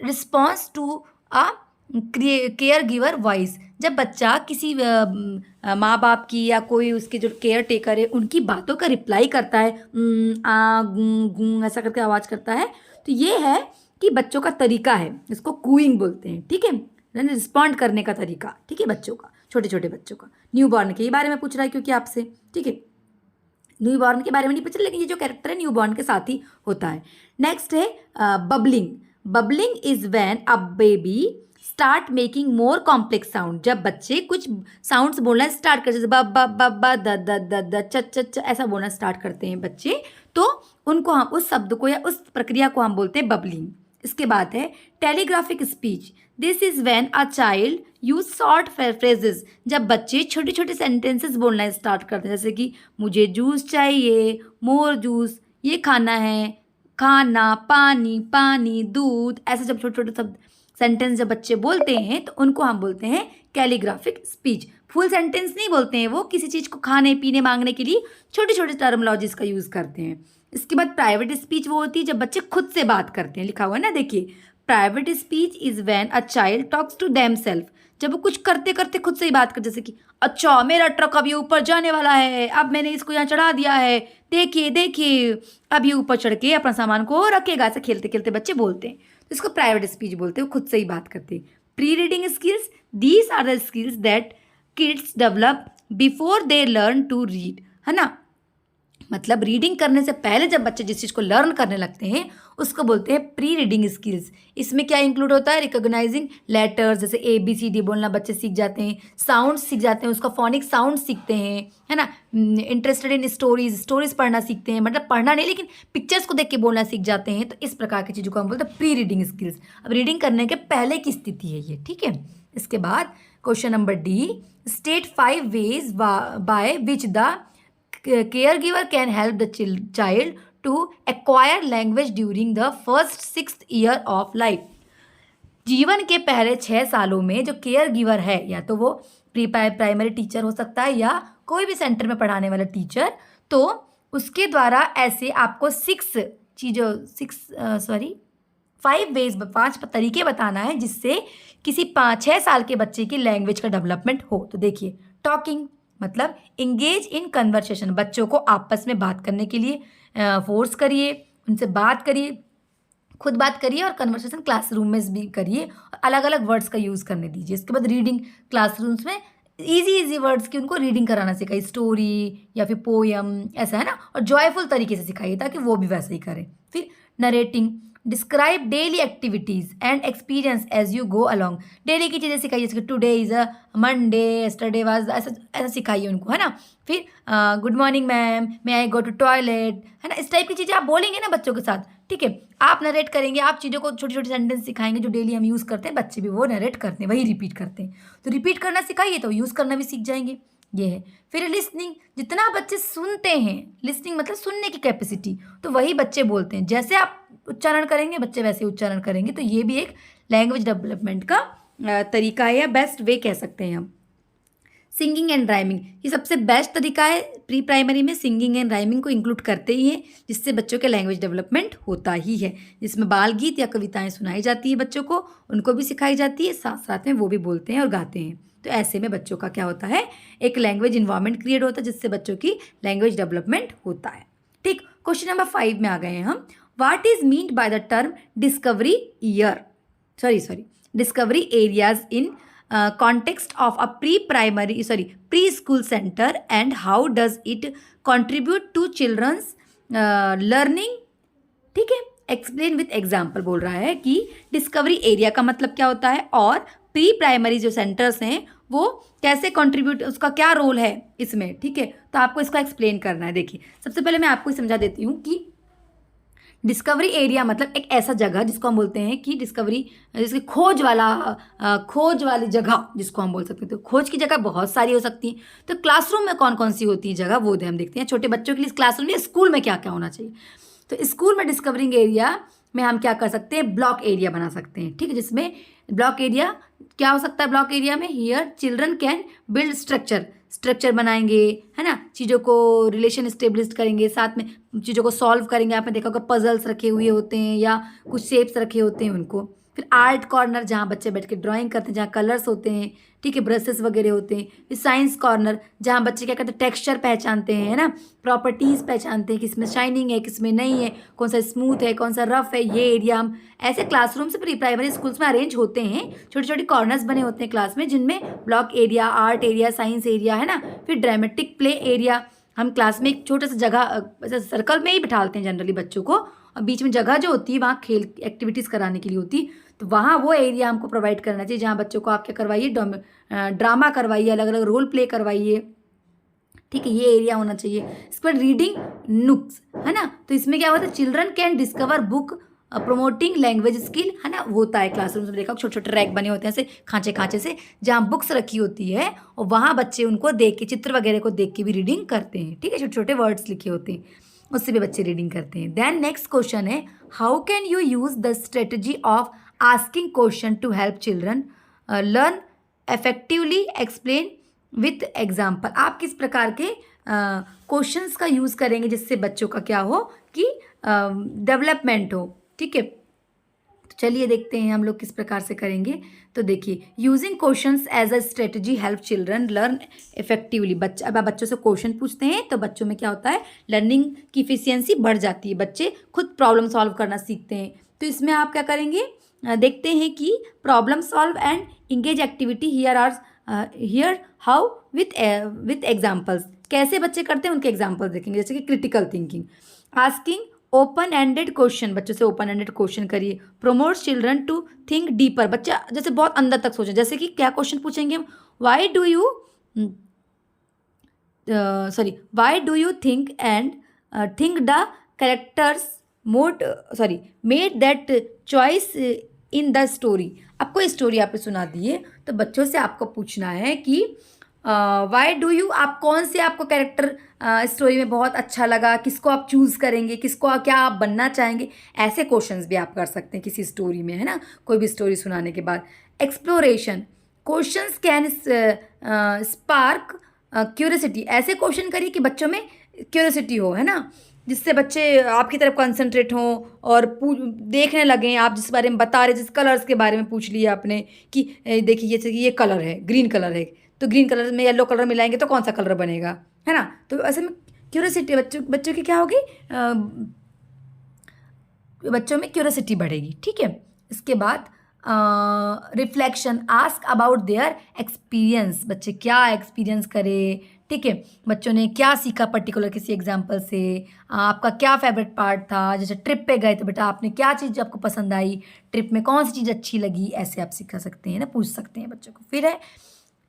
response to a caregiver voice. जब बच्चा किसी माँ बाप की या कोई उसके जो केयर टेकर है उनकी बातों का रिप्लाई करता है, आ गूं गूं ऐसा करके आवाज़ करता है, तो ये है कि बच्चों का तरीका है, इसको कूइंग बोलते हैं। ठीक है, रिस्पॉन्ड करने का तरीका। ठीक है, बच्चों का, छोटे छोटे बच्चों का। न्यू बॉर्न के बारे में पूछ रहा है क्योंकि आपसे, ठीक है, न्यू बॉर्न के बारे में नहीं पूछ, लेकिन ये जो कैरेक्टर है न्यू बॉर्न के साथ ही होता है। नेक्स्ट है bubbling. Bubbling is when a baby start making more complex sound. जब बच्चे कुछ साउंड्स बोलना स्टार्ट करते, जैसे ब द च ऐसा बोलना स्टार्ट करते हैं बच्चे, तो उनको हम उस शब्द को या उस प्रक्रिया को हम बोलते हैं बबलिंग। इसके बाद है telegraphic speech. This is when a child use short phrases. जब बच्चे छोटे छोटे सेंटेंसेस बोलना स्टार्ट करते हैं, जैसे कि मुझे जूस चाहिए, मोर जूस, ये खाना है, खाना, पानी, पानी, दूध, ऐसे जब छोटे छोटे शब्द सेंटेंस जब बच्चे बोलते हैं तो उनको हम बोलते हैं कैलीग्राफिक स्पीच। फुल सेंटेंस नहीं बोलते हैं, वो किसी चीज़ को खाने पीने मांगने के लिए छोटे छोटे टर्मोलॉजीज का यूज़ करते हैं। इसके बाद प्राइवेट स्पीच वो होती है जब बच्चे खुद से बात करते हैं, लिखा हुआ है ना, देखिए private speech is when a child talks to themself. जब वो कुछ करते करते खुद से ही बात करते, जैसे कि अच्छा मेरा ट्रक अब ये ऊपर जाने वाला है, अब मैंने इसको यहाँ चढ़ा दिया है, देखिए देखिए अब ये ऊपर चढ़ के अपना सामान को रखेगा, ऐसे खेलते खेलते बच्चे बोलते हैं, तो इसको प्राइवेट स्पीच बोलते हैं, वो खुद से ही बात करते हैं। Pre reading skills, these are the skills that kids develop before they learn to read, है ना। मतलब रीडिंग करने से पहले जब बच्चे जिस चीज़ को लर्न करने लगते हैं उसको बोलते हैं प्री रीडिंग स्किल्स। इसमें क्या इंक्लूड होता है, रिकॉग्नाइजिंग लेटर्स, जैसे ABCD बोलना बच्चे सीख जाते हैं, साउंड सीख जाते हैं, उसका फोनिक साउंड सीखते हैं, है ना। इंटरेस्टेड इन स्टोरीज पढ़ना सीखते हैं, मतलब पढ़ना नहीं लेकिन पिक्चर्स को देख के बोलना सीख जाते हैं। तो इस प्रकार की चीज़ों को हम बोलते हैं प्री रीडिंग स्किल्स। अब रीडिंग करने के पहले की स्थिति है ये, ठीक है। इसके बाद question number D, state 5 ways by which the caregiver can help the child to acquire language during the first 6th year of life. जीवन के पहले 6 सालों में जो केयर गिवर है, या तो वो प्री प्राइमरी टीचर हो सकता है या कोई भी सेंटर में पढ़ाने वाला टीचर, तो उसके द्वारा ऐसे आपको 5 तरीके बताना है जिससे किसी 5-6 साल के बच्चे की लैंग्वेज का डेवलपमेंट हो। तो देखिए, टॉकिंग मतलब इंगेज इन कन्वर्सेशन, बच्चों को आपस में बात करने के लिए फोर्स करिए, उनसे बात करिए, खुद बात करिए, और कन्वर्सेशन क्लासरूम में भी करिए, और अलग अलग वर्ड्स का यूज़ करने दीजिए। इसके बाद रीडिंग, क्लासरूम्स में इजी वर्ड्स की उनको रीडिंग कराना सिखाइए, स्टोरी या फिर पोयम, ऐसा है ना, और जॉयफुल तरीके से सिखाइए ताकि वो भी वैसे ही करें। फिर narrating, describe daily activities and experience as you go along, daily की चीज़ें सिखाइए, जैसे today is a Monday, yesterday was, ऐसा ऐसा सिखाइए उनको, है ना। फिर good morning ma'am, may I go to toilet, है ना, इस टाइप की चीज़ें आप बोलेंगे ना बच्चों के साथ, ठीक है। आप नरेट करेंगे, आप चीज़ों को छोटी छोटी सेंटेंस सिखाएंगे जो डेली हम यूज़ करते हैं, बच्चे भी वो नरेट करते हैं, वही रिपीट करते हैं। तो रिपीट करना सिखाइए तो यूज़ करना भी सीख जाएंगे, ये है। फिर लिसनिंग, जितना बच्चे सुनते हैं, लिसनिंग मतलब सुनने की कैपेसिटी, तो वही बच्चे बोलते हैं, जैसे आप उच्चारण करेंगे बच्चे वैसे उच्चारण करेंगे। तो ये भी एक लैंग्वेज डेवलपमेंट का तरीका है, या बेस्ट वे कह सकते हैं हम। सिंगिंग एंड राइमिंग, ये सबसे बेस्ट तरीका है, प्री प्राइमरी में सिंगिंग एंड राइमिंग को इंक्लूड करते ही हैं, जिससे बच्चों के लैंग्वेज डेवलपमेंट होता ही है, जिसमें बाल गीत या कविताएं सुनाई जाती है बच्चों को, उनको भी सिखाई जाती है, साथ साथ में वो भी बोलते हैं और गाते हैं। तो ऐसे में बच्चों का क्या होता है, एक लैंग्वेज इन्वायरमेंट क्रिएट होता है जिससे बच्चों की लैंग्वेज डेवलपमेंट होता है। ठीक, क्वेश्चन नंबर 5 में आ गए हैं हम। What is meant by the term discovery areas in context of a preschool center, and how does it contribute to children's learning? ठीक है, एक्सप्लेन विथ एग्जाम्पल बोल रहा है कि डिस्कवरी एरिया का मतलब क्या होता है, और प्री प्राइमरी जो सेंटर्स हैं वो कैसे कंट्रीब्यूट, उसका क्या रोल है इसमें, ठीक है। तो आपको इसका एक्सप्लेन करना है। देखिए, सबसे पहले मैं आपको समझा देती हूँ कि डिस्कवरी एरिया मतलब एक ऐसा जगह जिसको हम बोलते हैं कि डिस्कवरी, जिसकी खोज वाली जगह जिसको हम बोल सकते हैं। तो खोज की जगह बहुत सारी हो सकती है। तो क्लासरूम में कौन कौन सी होती है जगह, वो हम देखते हैं। छोटे बच्चों के लिए क्लासरूम में, स्कूल में क्या क्या होना चाहिए। तो स्कूल में डिस्कवरिंग एरिया में हम क्या कर सकते हैं, ब्लॉक एरिया बना सकते हैं, ठीक है। जिसमें ब्लॉक एरिया क्या हो सकता है, ब्लॉक एरिया में here children can build structure बनाएंगे, है ना, चीज़ों को रिलेशन स्टेब्लिश करेंगे, साथ में चीज़ों को सॉल्व करेंगे। आपने देखा होगा पजल्स रखे हुए होते हैं या कुछ शेप्स रखे होते हैं उनको। फिर आर्ट कॉर्नर जहाँ बच्चे बैठ के ड्राइंग करते हैं, जहाँ कलर्स होते हैं, ठीक है, ब्रशेस वगैरह होते हैं। फिर साइंस कॉर्नर जहाँ बच्चे क्या करते हैं, टेक्सचर पहचानते हैं, है ना, प्रॉपर्टीज़ पहचानते हैं, किसमें शाइनिंग है, किसमें नहीं है, कौन सा स्मूथ है, कौन सा रफ है। ये एरिया हम ऐसे क्लासरूम से प्री प्राइमरी स्कूल्स में अरेंज होते हैं। छोटे छोटे कॉर्नर्स बने होते हैं क्लास में, जिनमें block area, art area, science area, है ना। फिर ड्रामेटिक प्ले एरिया, हम क्लास में एक छोटे से जगह सर्कल में ही बिठाते हैं जनरली बच्चों को, और बीच में जगह जो होती है वहाँ खेल एक्टिविटीज़ कराने के लिए होती है। तो वहाँ वो एरिया हमको प्रोवाइड करना चाहिए जहाँ बच्चों को आप क्या करवाइए, ड्रामा करवाइए, अलग अलग रोल प्ले करवाइए, ठीक है, ये एरिया होना चाहिए। इसके बाद रीडिंग नुक्स, है ना। तो इसमें क्या होता है, children can discover book promoting language skill, है ना, वो होता है। क्लासरूम में देखा छोटे छोटे रैक बने होते हैं ऐसे खांचे से, जहाँ बुक्स रखी होती है, और वहाँ बच्चे उनको देख के, चित्र वगैरह को देख के भी रीडिंग करते हैं, ठीक है। छोटे छोटे वर्ड्स लिखे होते हैं, उससे भी बच्चे रीडिंग करते हैं। देन नेक्स्ट क्वेश्चन है, how can you use the strategy of asking question to help children learn effectively, explain with example. आप किस प्रकार के क्वेश्चंस का यूज़ करेंगे जिससे बच्चों का क्या हो कि डेवलपमेंट हो, ठीक है। तो चलिए देखते हैं हम लोग किस प्रकार से करेंगे। तो देखिए, using questions as a strategy help children learn effectively. अब आप बच्चों से क्वेश्चन पूछते हैं तो बच्चों में क्या होता है, लर्निंग की इफिशियंसी बढ़ जाती है, बच्चे खुद प्रॉब्लम सॉल्व करना सीखते हैं। तो इसमें आप क्या करेंगे, देखते हैं कि problem solve and engage activity here how with examples, कैसे बच्चे करते हैं उनके एग्जाम्पल्स देखेंगे। जैसे कि critical thinking, asking open ended question, बच्चों से ओपन एंडेड क्वेश्चन करिए। Promotes children to think deeper, बच्चा जैसे बहुत अंदर तक सोचें। जैसे कि क्या क्वेश्चन पूछेंगे हम, why do you think and think the characters made that choice in the story. अब कोई स्टोरी आपने सुना दी है तो बच्चों से आपको पूछना है कि वाई डू यू, आप कौन से आपको कैरेक्टर स्टोरी में बहुत अच्छा लगा, किसको आप चूज़ करेंगे, किसको क्या आप बनना चाहेंगे। ऐसे क्वेश्चंस भी आप कर सकते हैं किसी स्टोरी में, है ना, कोई भी स्टोरी सुनाने के बाद। Exploration, questions can spark curiosity, ऐसे क्वेश्चन करिए कि बच्चों में क्यूरियोसिटी हो, है ना, जिससे बच्चे आपकी तरफ कंसंट्रेट हों और देखने लगें। आप जिस बारे में बता रहे, जिस कलर्स के बारे में पूछ लिया आपने कि देखिए जैसे कि ये कलर है, ग्रीन कलर है, तो ग्रीन कलर में येलो कलर मिलाएंगे तो कौन सा कलर बनेगा, है ना। तो ऐसे में क्यूरियोसिटी बच्चों की क्या होगी, बच्चों में क्यूरियोसिटी बढ़ेगी। ठीक है, इसके बाद reflection, ask about their experience, बच्चे क्या एक्सपीरियंस करें। ठीक है, बच्चों ने क्या सीखा पर्टिकुलर किसी एग्जाम्पल से, आपका क्या फेवरेट पार्ट था, जैसे ट्रिप पे गए तो बेटा आपने क्या चीज़ आपको पसंद आई, ट्रिप में कौन सी चीज़ अच्छी लगी, ऐसे आप सिखा सकते हैं ना, पूछ सकते हैं बच्चों को। फिर है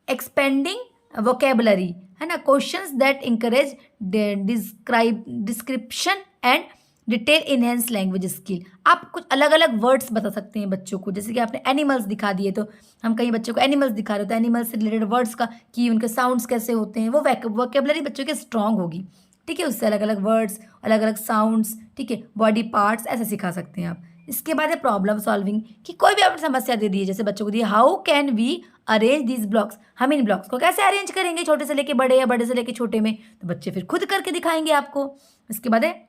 एक्सपेंडिंग वोकेबलरी, है ना, questions that encourage description and detail enhance language skill. आप कुछ अलग अलग वर्ड्स बता सकते हैं बच्चों को, जैसे कि आपने एनिमल्स दिखा दिए तो हम कहीं बच्चों को एनिमल्स दिखा रहे हो तो एनिमल्स से रिलेटेड वर्ड्स का कि उनके साउंड्स कैसे होते हैं, वो वोकेबलरी बच्चों की स्ट्रांग होगी। ठीक है, उससे अलग अलग वर्ड्स, अलग अलग साउंड्स, ठीक है, बॉडी पार्ट्स ऐसे सिखा सकते हैं आप। इसके बाद है प्रॉब्लम सॉल्विंग, कि कोई भी आपने समस्या दे दी है, जैसे बच्चों को दी how can we arrange these blocks, हम इन ब्लॉक्स को कैसे अरेंज करेंगे, छोटे से लेके बड़े या बड़े से लेके छोटे में, तो बच्चे फिर खुद करके दिखाएंगे आपको। इसके बाद है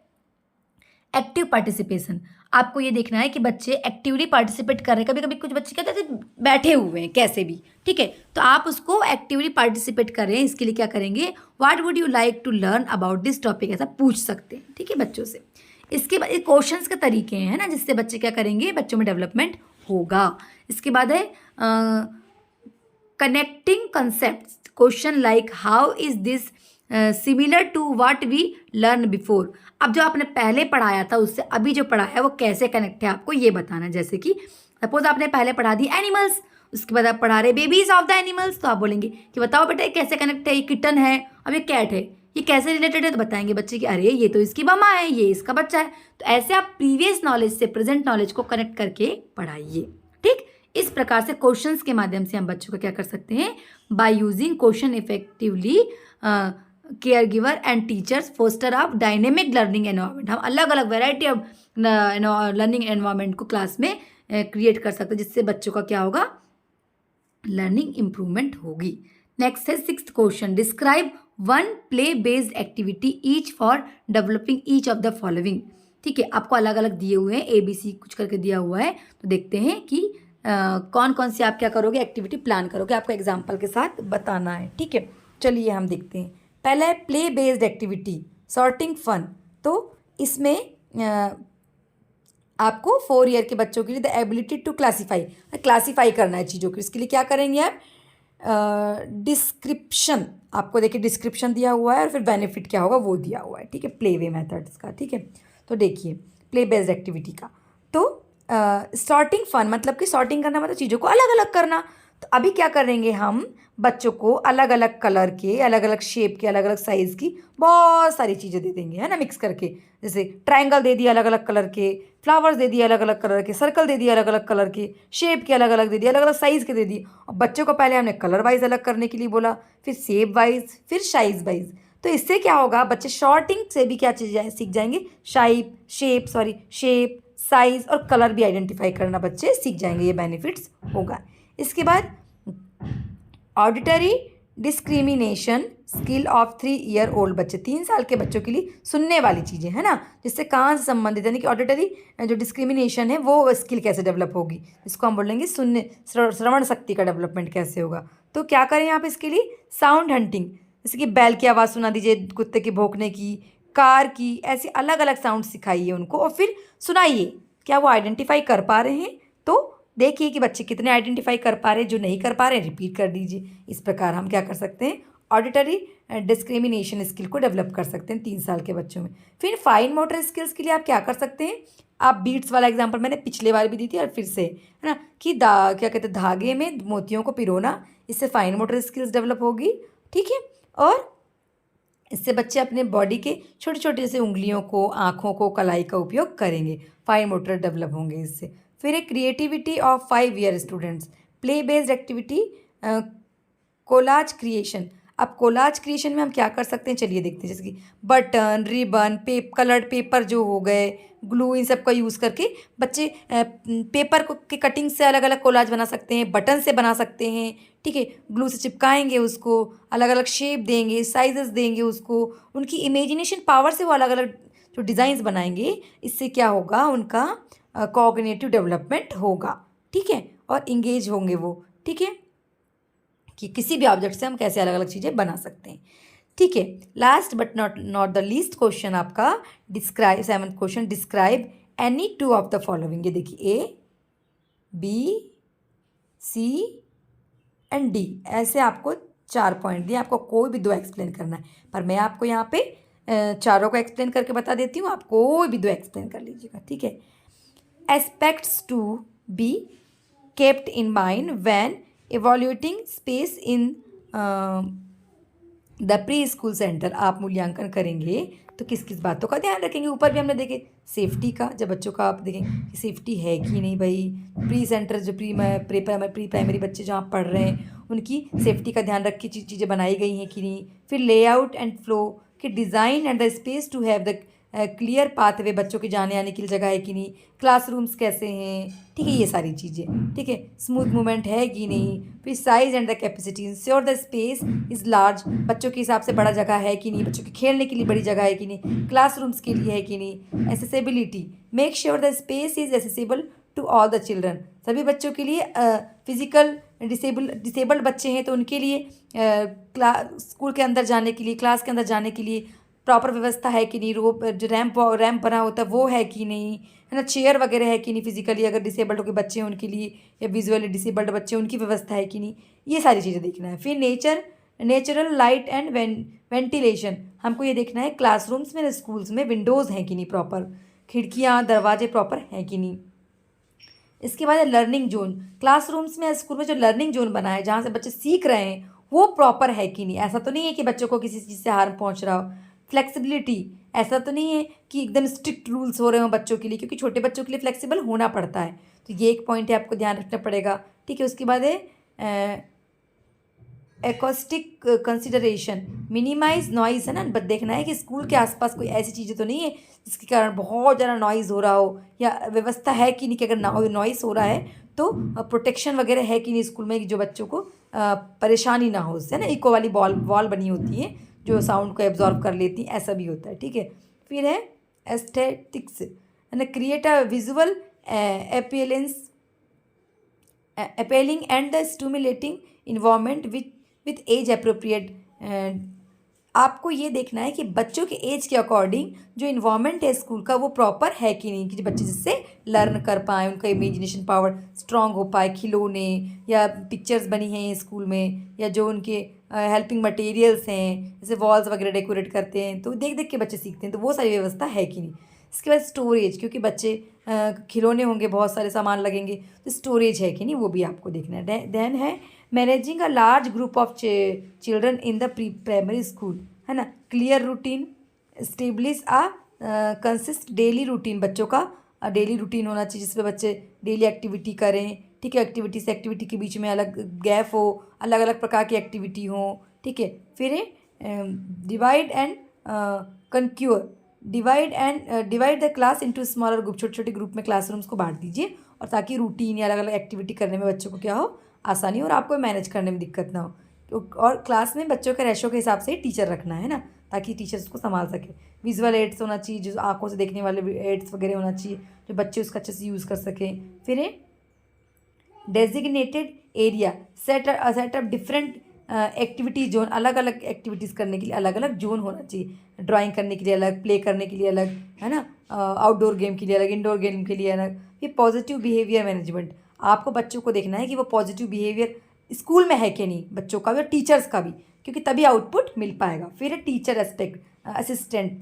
एक्टिव पार्टिसिपेशन, आपको ये देखना है कि बच्चे एक्टिवली पार्टिसिपेट कर रहे हैं। कभी कभी कुछ बच्चे कहते हैं बैठे हुए हैं कैसे भी, ठीक है, तो आप उसको एक्टिवली पार्टिसिपेट कर रहे हैं, इसके लिए क्या करेंगे, what would you like to learn about this topic, ऐसा पूछ सकते हैं। ठीक है, बच्चों से। इसके बाद क्वेश्चंस के तरीके हैं ना, जिससे बच्चे क्या करेंगे, बच्चों में डेवलपमेंट होगा। इसके बाद है connecting concept, question like how is this similar to what we learn before, अब जो आपने पहले पढ़ाया था उससे अभी जो पढ़ाया है वो कैसे कनेक्ट है, आपको ये बताना। जैसे कि सपोज आपने पहले पढ़ा दी एनिमल्स, उसके बाद आप पढ़ा रहे बेबीज ऑफ द एनिमल्स, तो आप बोलेंगे कि बताओ बेटा ये कैसे कनेक्ट है, ये किटन है, अब ये कैट है, ये कैसे रिलेटेड है, तो बताएंगे बच्चे कि अरे ये तो इसकी मम्मा है, ये इसका बच्चा है। तो ऐसे आप प्रीवियस नॉलेज से प्रेजेंट नॉलेज को कनेक्ट करके पढ़ाइए। ठीक, इस प्रकार से क्वेश्चंस के माध्यम से हम बच्चों को क्या कर सकते हैं, by using question effectively caregiver and teachers foster of dynamic learning environment, हम अलग अलग वेराइटी ऑफ लर्निंग एनवायरनमेंट को क्लास में क्रिएट कर सकते हैं, जिससे बच्चों का क्या होगा, लर्निंग इंप्रूवमेंट होगी। नेक्स्ट है sixth question, describe one play based activity each for developing each of the following. ठीक है, आपको अलग अलग दिए हुए हैं, ABC कुछ करके दिया हुआ है, तो देखते हैं कि कौन कौन सी आप क्या करोगे, एक्टिविटी प्लान करोगे, आपको एग्जाम्पल के साथ बताना है। ठीक है, चलिए हम देखते हैं। पहला है play based activity, sorting fun, तो इसमें आपको 4 ईयर के बच्चों के लिए द एबिलिटी टू क्लासीफाई करना है चीज़ों को। इसके लिए क्या करेंगे आप, डिस्क्रिप्शन, आपको देखिए डिस्क्रिप्शन दिया हुआ है और फिर बेनिफिट क्या होगा वो दिया हुआ है। ठीक है, प्ले वे मेथड्स का। ठीक है, तो देखिए प्ले बेस्ड एक्टिविटी का, तो सॉर्टिंग फन मतलब कि सॉर्टिंग करना मतलब चीज़ों को अलग अलग करना। तो अभी क्या करेंगे, हम बच्चों को अलग अलग कलर के, अलग अलग शेप के, अलग अलग साइज़ की बहुत सारी चीज़ें दे देंगे, है ना, मिक्स करके। जैसे ट्रायंगल दे दिए अलग अलग कलर के, फ्लावर्स दे दिए अलग अलग कलर के, सर्कल दे दिए अलग अलग कलर के, शेप के अलग अलग दे दिए, अलग अलग साइज़ के दे दिए। और बच्चों को पहले हमने कलर वाइज अलग करने के लिए बोला, फिर शेप वाइज, फिर साइज वाइज। तो इससे क्या होगा, बच्चे शॉर्टिंग से भी क्या चीज़ सीख जाएंगे, शेप, साइज और कलर भी आइडेंटिफाई करना बच्चे सीख जाएंगे, ये बेनिफिट्स होगा। इसके बाद auditory discrimination skill of 3 year old बच्चे, 3 साल के बच्चों के लिए सुनने वाली चीज़ें, है ना, जिससे कान से संबंधित, यानी कि ऑडिटरी जो डिस्क्रिमिनेशन है वो स्किल कैसे डेवलप होगी, इसको हम बोलेंगे सुनने, श्रवण शक्ति का डेवलपमेंट कैसे होगा। तो क्या करें आप इसके लिए, साउंड हंटिंग, जैसे कि बैल की आवाज़ सुना दीजिए, कुत्ते के भौंकने की, कार की, ऐसी अलग अलग साउंड सिखाइए उनको और फिर सुनाइए, क्या वो आइडेंटिफाई कर पा रहे हैं। तो देखिए कि बच्चे कितने आइडेंटिफाई कर पा रहे हैं, जो नहीं कर पा रहे हैं रिपीट कर दीजिए। इस प्रकार हम क्या कर सकते हैं, ऑडिटरी डिस्क्रिमिनेशन स्किल को डेवलप कर सकते हैं 3 साल के बच्चों में। फिर फाइन मोटर स्किल्स के लिए आप क्या कर सकते हैं, आप बीट्स वाला एग्जांपल मैंने पिछले बार भी दी थी और फिर से, है ना, कि क्या कहते हैं, धागे में मोतियों को पिरोना, इससे फाइन मोटर स्किल्स डेवलप होगी। ठीक है, और इससे बच्चे अपने बॉडी के छोटे छोटे से उंगलियों को, आँखों को, कलाई का उपयोग करेंगे, फाइन मोटर डेवलप होंगे इससे। फिर एक creativity of 5 year students, play based activity, collage creation. अब कोलाज क्रिएशन में हम क्या कर सकते हैं, चलिए देखते हैं। जैसे कि बटन, रिबन, कलर्ड पेपर जो हो गए, ग्लू, इन सब का यूज़ करके बच्चे पेपर को की कटिंग से अलग अलग कोलाज बना सकते हैं, बटन से बना सकते हैं, ठीक है। ग्लू से चिपकाएंगे उसको, अलग अलग शेप देंगे, साइजेस देंगे उसको, उनकी इमेजिनेशन पावर से वो अलग अलग जो डिज़ाइंस बनाएंगे, इससे क्या होगा, उनका कॉग्निटिव डेवलपमेंट होगा, ठीक है, और इंगेज होंगे वो, ठीक है, कि किसी भी ऑब्जेक्ट से हम कैसे अलग अलग चीज़ें बना सकते हैं, ठीक है। Last but not the least question आपका, describe, 7th question, describe any 2 of the following. ये देखिए, A, B, C and D, ऐसे आपको 4 पॉइंट दिए, आपको कोई भी 2 एक्सप्लेन करना है, पर मैं आपको यहाँ पे चारों को एक्सप्लेन करके बता देती हूँ, आप कोई भी 2 एक्सप्लेन कर लीजिएगा, ठीक है। Aspects to be kept in mind when evaluating space in the pre school centre. आप मूल्यांकन करेंगे तो किस किस बातों का ध्यान रखेंगे, ऊपर भी हमने देखे सेफ्टी का, जब बच्चों का आप देखें कि सेफ्टी है कि नहीं भाई, प्री सेंटर जो प्री प्राइमरी बच्चे जहाँ पढ़ रहे हैं उनकी सेफ्टी का ध्यान रख के चीज़ें बनाई गई हैं कि नहीं। फिर लेआउट एंड फ्लो कि design and the space to have the clear pathway, बच्चों के जाने आने की जगह है कि नहीं, क्लासरूम्स कैसे हैं, ठीक है, ये सारी चीज़ें, ठीक है, स्मूथ मूवमेंट है कि नहीं। फिर size and the capacity, ensure the space is large, बच्चों के हिसाब से बड़ा जगह है कि नहीं, बच्चों के खेलने के लिए बड़ी जगह है कि नहीं, क्लासरूम्स के लिए है कि नहीं। Accessibility, make sure the space is accessible to all the children, सभी बच्चों के लिए, फिजिकल डिसेबल्ड बच्चे हैं तो उनके लिए स्कूल के अंदर जाने के लिए, क्लास के अंदर जाने के लिए प्रॉपर व्यवस्था है कि नहीं, रोप जो रैम्प बना होता है वो है कि नहीं, है ना, चेयर वगैरह है कि नहीं, फिजिकली अगर डिसेबल्ड हो के बच्चे हैं उनके लिए, या विजुअली डिसेबल्ड बच्चे उनकी व्यवस्था है कि नहीं, ये सारी चीज़ें देखना है। फिर नेचुरल लाइट एंड वेंटिलेशन, हमको ये देखना है क्लासरूम्स में, स्कूल्स में विंडोज़ हैं कि नहीं, प्रॉपर खिड़कियाँ दरवाजे प्रॉपर हैं कि नहीं। इसके बाद लर्निंग जोन, क्लासरूम्स में स्कूल में जो लर्निंग जोन बना है जहाँ से बच्चे सीख रहे हैं वो प्रॉपर है कि नहीं, ऐसा तो नहीं है कि बच्चों को किसी चीज़ से हार्म पहुँच रहा हो। फ्लेक्सिबिलिटी, ऐसा तो नहीं है कि एकदम स्ट्रिक्ट रूल्स हो रहे हों बच्चों के लिए, क्योंकि छोटे बच्चों के लिए फ्लेक्सिबल होना पड़ता है, तो ये एक पॉइंट है, आपको ध्यान रखना पड़ेगा, ठीक है। उसके बाद है एकॉस्टिक कंसिडरेशन, मिनिमाइज नॉइज़, है ना, बट देखना है कि स्कूल के आसपास कोई ऐसी चीज़ें तो नहीं है जिसके कारण बहुत ज़्यादा नॉइज़ हो रहा हो, या व्यवस्था है कि नहीं कि अगर नॉइज़ हो रहा है तो प्रोटेक्शन वगैरह है कि नहीं स्कूल में, जो बच्चों को परेशानी ना हो उससे, ना, इको वाली वॉल बनी होती है जो साउंड को एब्जॉर्व कर लेती हैं, ऐसा भी होता है, ठीक है। फिर है एस्थेटिक्स, है ना, create a visual appealing and the stimulating environment with age appropriate। आपको ये देखना है कि बच्चों के एज के अकॉर्डिंग जो इन्वायरमेंट है स्कूल का वो प्रॉपर है कि नहीं, कि बच्चे जिससे लर्न कर पाएँ, उनका इमेजिनेशन पावर स्ट्रांग हो पाए, खिलौने या पिक्चर्स बनी हैं स्कूल में, या जो उनके हेल्पिंग मटेरियल्स हैं, जैसे वॉल्स वगैरह डेकोरेट करते हैं तो देख देख के बच्चे सीखते हैं, तो वो सारी व्यवस्था है कि नहीं। इसके बाद स्टोरेज, क्योंकि बच्चे खिलौने होंगे, बहुत सारे सामान लगेंगे, तो स्टोरेज है कि नहीं वो भी आपको देखना है। देन है managing a large group of children in the pre primary school, है ना, क्लियर रूटीन, स्टेब्लिश आ कंसिस्ट डेली रूटीन, बच्चों का डेली रूटीन होना चाहिए जिसमें बच्चे डेली एक्टिविटी करें, ठीक है, एक्टिविटी से एक्टिविटी के बीच में अलग गैप हो, अलग अलग प्रकार की एक्टिविटी हो, ठीक है। फिर divide and conquer, divide the class into smaller group, छोटे छोटे ग्रुप में क्लासरूम्स को बांट दीजिए, और ताकि रूटीन या अलग अलग एक्टिविटी करने में बच्चों को क्या हो, आसानी, और आपको मैनेज करने में दिक्कत ना हो। तो और क्लास में बच्चों के रेशो के हिसाब से टीचर रखना है ना, ताकि टीचर्स उसको संभाल सके। विजुअल एड्स होना चाहिए, जो आंखों से देखने वाले एड्स वगैरह होना चाहिए, जो बच्चे उसका अच्छे से यूज़ कर सकें। फिर designated area, setup different activity zone, अलग अलग एक्टिविटीज़ करने के लिए अलग अलग जोन होना चाहिए, ड्राइंग करने के लिए अलग, प्ले करने के लिए अलग, है ना, आउटडोर गेम के लिए अलग, इंडोर गेम के लिए अलग। फिर पॉजिटिव बिहेवियर मैनेजमेंट, आपको बच्चों को देखना है कि वो पॉजिटिव बिहेवियर स्कूल में है कि नहीं, बच्चों का भी और टीचर्स का भी, क्योंकि तभी आउटपुट मिल पाएगा। फिर है टीचर असिस्टेंट,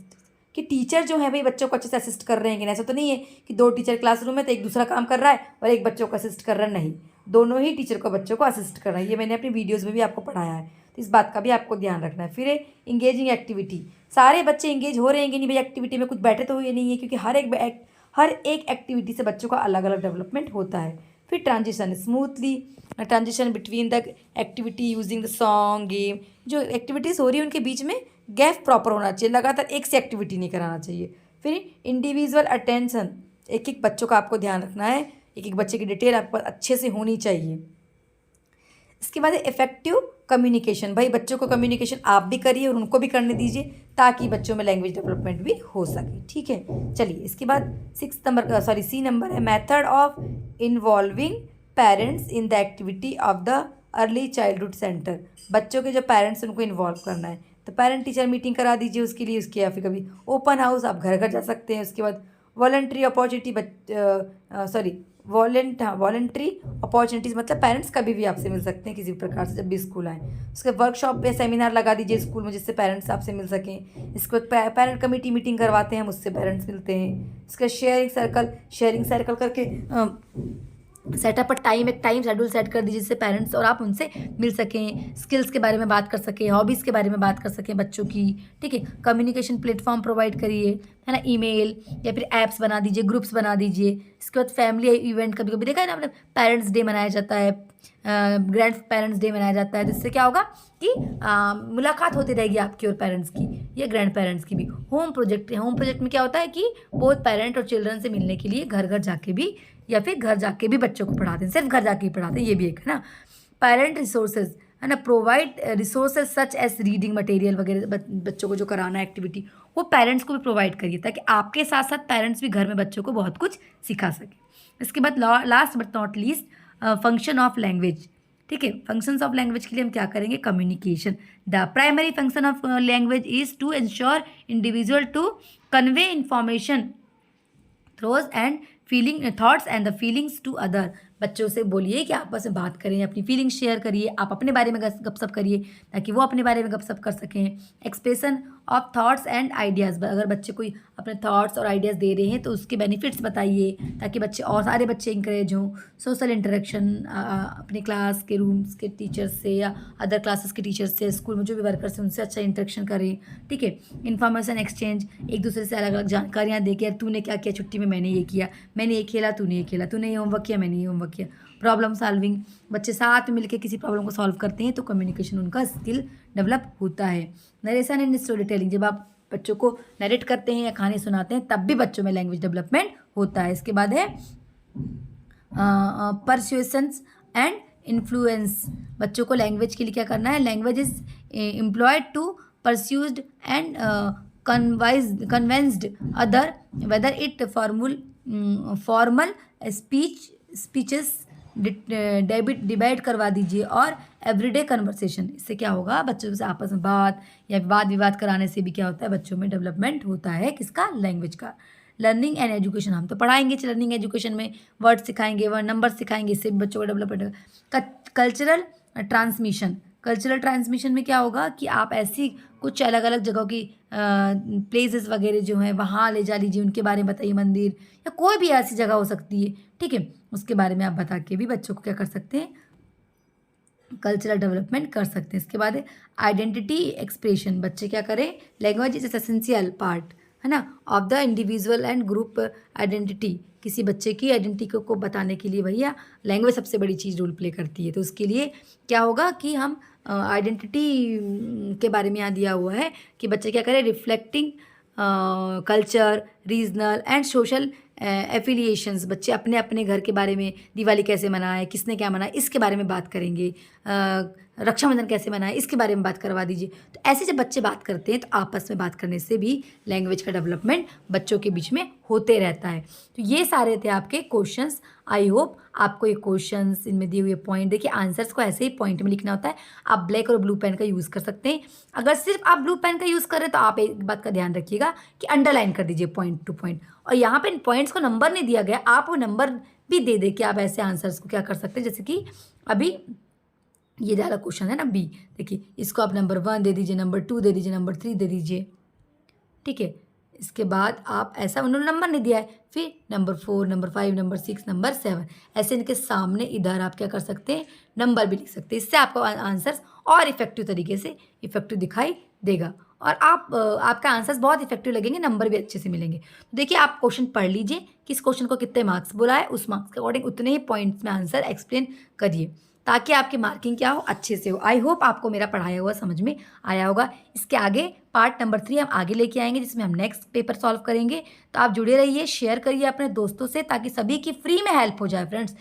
कि टीचर जो है भाई बच्चों को अच्छे से असिस्ट कर रहे हैं कि नहीं, ऐसा तो नहीं है कि 2 टीचर क्लासरूम में तो एक दूसरा काम कर रहा है और एक बच्चों को असिस्ट कर रहा है, नहीं, दोनों ही टीचर को बच्चों को असिस्ट कर रहा है, ये मैंने अपनी वीडियोज़ में भी आपको पढ़ाया है, तो इस बात का भी आपको ध्यान रखना है। फिर इंगेजिंग एक्टिविटी, सारे बच्चे इंगेज हो रहे हैं कि नहीं भाई एक्टिविटी में, कुछ बैठे तो हुए नहीं है, क्योंकि हर एक एक्टिविटी से बच्चों का अलग अलग डेवलपमेंट होता है। फिर transition, smoothly transition between the activity using the song game, जो एक्टिविटीज़ हो रही है उनके बीच में गैप प्रॉपर होना चाहिए, लगातार एक से एक्टिविटी नहीं कराना चाहिए। फिर इंडिविजुअल अटेंशन, एक एक बच्चों का आपको ध्यान रखना है, एक एक बच्चे की डिटेल आपके पास अच्छे से होनी चाहिए। इसके बाद इफेक्टिव कम्युनिकेशन, भाई बच्चों को कम्युनिकेशन आप भी करिए और उनको भी करने दीजिए ताकि बच्चों में लैंग्वेज डेवलपमेंट भी हो सके, ठीक है। चलिए इसके बाद सी नंबर है method of involving parents in the activity of the early childhood centre. बच्चों के जो पेरेंट्स उनको इन्वॉल्व करना है तो पेरेंट टीचर मीटिंग करा दीजिए उसके लिए, उसके या फिर कभी ओपन हाउस आप घर घर जा सकते हैं। उसके बाद वॉलंटरी अपॉर्चुनिटी वॉलंटरी अपॉर्चुनिटीज़, मतलब पेरेंट्स कभी भी आपसे मिल सकते हैं किसी भी प्रकार से जब भी स्कूल आए। उसके वर्कशॉप पे सेमिनार लगा दीजिए स्कूल में जिससे पेरेंट्स आपसे मिल सकें। इसके बाद पेरेंट कमेटी मीटिंग करवाते हैं, मुझसे पेरेंट्स मिलते हैं। इसका शेयरिंग सर्कल करके सेटअप पर एक टाइम शेड्यूल सेट कर दीजिए जिससे पेरेंट्स और आप उनसे मिल सकें, स्किल्स के बारे में बात कर सकें, हॉबीज़ के बारे में बात कर सकें बच्चों की, ठीक है। कम्युनिकेशन प्लेटफॉर्म प्रोवाइड करिए, है ना, ईमेल या फिर ऐप्स बना दीजिए, ग्रुप्स बना दीजिए। इसके बाद फैमिली इवेंट, कभी कभी देखा है ना आपने, पेरेंट्स डे मनाया जाता है, ग्रैंड पेरेंट्स डे मनाया जाता है, जिससे क्या होगा कि मुलाकात होती रहेगी आपकी और पेरेंट्स की या ग्रैंड पेरेंट्स की भी। होम प्रोजेक्ट में क्या होता है कि बोथ पेरेंट और चिल्ड्रन से मिलने के लिए घर घर जाके भी या फिर घर जाके भी बच्चों को पढ़ाते हैं, सिर्फ घर जाके ही पढ़ाते हैं, ये भी एक है ना। पेरेंट रिसोर्सेज, है ना, provide resources such as reading material वगैरह, बच्चों को जो कराना है एक्टिविटी वो पेरेंट्स को भी प्रोवाइड करिए ताकि आपके साथ साथ पेरेंट्स भी घर में बच्चों को बहुत कुछ सिखा सकें। इसके बाद last but not least function of language, ठीक है। फंक्शंस ऑफ लैंग्वेज के लिए हम क्या करेंगे, communication. The primary function of language is to ensure individual to convey information through and thoughts and the feelings to other. बच्चों से बोलिए कि आपस में बात करें, अपनी फीलिंग्स शेयर करिए, आप अपने बारे में गपशप करिए ताकि वो अपने बारे में गपशप कर सकें। Expression of thoughts and ideas, अगर बच्चे कोई अपने थॉट्स और आइडियाज़ दे रहे हैं तो उसके बेनिफिट्स बताइए ताकि बच्चे और सारे बच्चे इंकरेज हों। सोशल इंटरेक्शन, अपने क्लास के रूम्स के टीचर्स से या अदर क्लासेस के टीचर्स से, स्कूल में जो भी वर्कर्स हैं उनसे अच्छा इंटरेक्शन करें, ठीक है। इन्फॉर्मेशन एक्सचेंज, एक दूसरे से अलग अलग जानकारियाँ दे के, यार तूने क्या किया छुट्टी में, मैंने ये किया, मैंने ये खेला, तूने ये खेला, तूने ये होमवर्क किया, मैंने ये होमवर्क किया। प्रॉब्लम सॉल्विंग, बच्चे साथ में मिलकर किसी प्रॉब्लम को सॉल्व करते हैं तो कम्युनिकेशन उनका स्किल डेवलप होता है। नरेशन एंड स्टोरी टेलिंग, जब आप बच्चों को नरेट करते हैं या कहानी सुनाते हैं तब भी बच्चों में लैंग्वेज डेवलपमेंट होता है। इसके बाद है परसुएशंस एंड इन्फ्लुएंस, बच्चों को लैंग्वेज के लिए क्या करना है, language is employed to persuade and convinced other whether it formal speeches debate करवा दीजिए और एवरीडे कन्वर्सेशन। इससे क्या होगा, बच्चों से आपस में बात या वाद विवाद कराने से भी क्या होता है, बच्चों में डेवलपमेंट होता है किसका, लैंग्वेज का। लर्निंग एंड एजुकेशन, हम तो पढ़ाएंगे लर्निंग एजुकेशन में वर्ड सिखाएंगे, वर्ड नंबर सिखाएंगे, इससे भी बच्चों का डेवलपमेंट होगा। कल्चरल ट्रांसमिशन में क्या होगा कि आप ऐसी कुछ अलग अलग जगहों की प्लेसेस वगैरह जो हैं वहाँ ले जा लीजिए, उनके बारे में बताइए, मंदिर या कोई भी ऐसी जगह हो सकती है, ठीक है, उसके बारे में आप बता के भी बच्चों को क्या कर सकते हैं, कल्चरल डेवलपमेंट कर सकते हैं। इसके बाद है आइडेंटिटी एक्सप्रेशन, बच्चे क्या करें, लैंग्वेज इज एसेंशियल पार्ट, है ना, of the individual and group identity. किसी बच्चे की आइडेंटिटी को बताने के लिए भैया लैंग्वेज सबसे बड़ी चीज़ रोल प्ले करती है। तो उसके लिए क्या होगा कि हम आइडेंटिटी के बारे में यहाँ दिया हुआ है कि बच्चे क्या करें, reflecting culture, regional and social affiliations, बच्चे अपने अपने घर के बारे में, दिवाली कैसे मनाए, किसने क्या मनाया, इसके बारे में बात करेंगे, रक्षाबंधन कैसे मनाए, इसके बारे में बात करवा दीजिए। तो ऐसे जब बच्चे बात करते हैं तो आपस में बात करने से भी लैंग्वेज का डेवलपमेंट बच्चों के बीच में होते रहता है। तो ये सारे थे आपके क्वेश्चंस। आई होप आपको ये क्वेश्चंस, इनमें दिए हुए पॉइंट, देखिए आंसर्स को ऐसे ही पॉइंट में लिखना होता है। आप ब्लैक और ब्लू पेन का यूज़ कर सकते हैं। अगर सिर्फ आप ब्लू पेन का यूज़ कर रहे हैं तो आप एक बात का ध्यान रखिएगा कि अंडरलाइन कर दीजिए पॉइंट टू पॉइंट, और यहाँ पे पॉइंट्स को नंबर नहीं दिया गया, आप वो नंबर भी दे दे कि आप ऐसे आंसर्स को क्या कर सकते हैं। जैसे कि अभी ये वाला क्वेश्चन है ना बी, देखिए इसको आप नंबर 1 दे दीजिए, नंबर 2 दे दीजिए, नंबर 3 दे दीजिए, ठीक है। इसके बाद आप ऐसा, उन्होंने नंबर नहीं दिया है, फिर नंबर 4, नंबर 5, नंबर 6, नंबर 7, ऐसे इनके सामने इधर आप क्या कर सकते हैं, नंबर भी लिख सकते हैं। इससे आपको आंसर्स और इफेक्टिव तरीके से इफेक्टिव दिखाई देगा। और आपका आंसर्स बहुत इफेक्टिव लगेंगे, नंबर भी अच्छे से मिलेंगे। तो देखिए आप क्वेश्चन पढ़ लीजिए, किस क्वेश्चन को कितने मार्क्स बोला है, उस मार्क्स के अकॉर्डिंग उतने ही पॉइंट्स में आंसर एक्सप्लेन करिए, ताकि आपकी मार्किंग क्या हो, अच्छे से हो। आई होप आपको मेरा पढ़ाया हुआ समझ में आया होगा। इसके आगे पार्ट नंबर 3 हम आगे लेके आएंगे, जिसमें हम नेक्स्ट पेपर सॉल्व करेंगे। तो आप जुड़े रहिए, शेयर करिए अपने दोस्तों से, ताकि सभी की फ्री में हेल्प हो जाए फ्रेंड्स।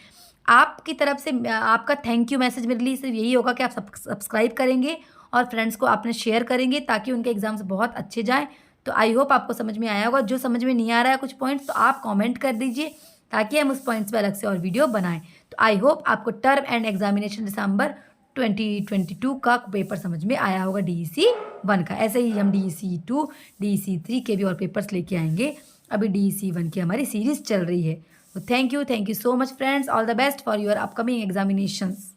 आपकी तरफ से आपका थैंक यू मैसेज मेरे लिए सिर्फ यही होगा कि आप सब्सक्राइब करेंगे और फ्रेंड्स को आपने शेयर करेंगे, ताकि उनके एग्जाम्स बहुत अच्छे जाएँ। तो आई होप आपको समझ में आया होगा। जो समझ में नहीं आ रहा है कुछ पॉइंट्स, तो आप कमेंट कर दीजिए, ताकि हम उस पॉइंट्स पे अलग से और वीडियो बनाएं। तो आई होप आपको टर्म एंड एग्जामिनेशन दिसंबर 2022 का पेपर समझ में आया होगा, DEC 1 का। ऐसे ही हम DEC 2, DEC 3 के भी और पेपर्स लेके आएंगे। अभी DEC 1 की हमारी सीरीज चल रही है। तो thank you so much friends, all the best for your upcoming examinations.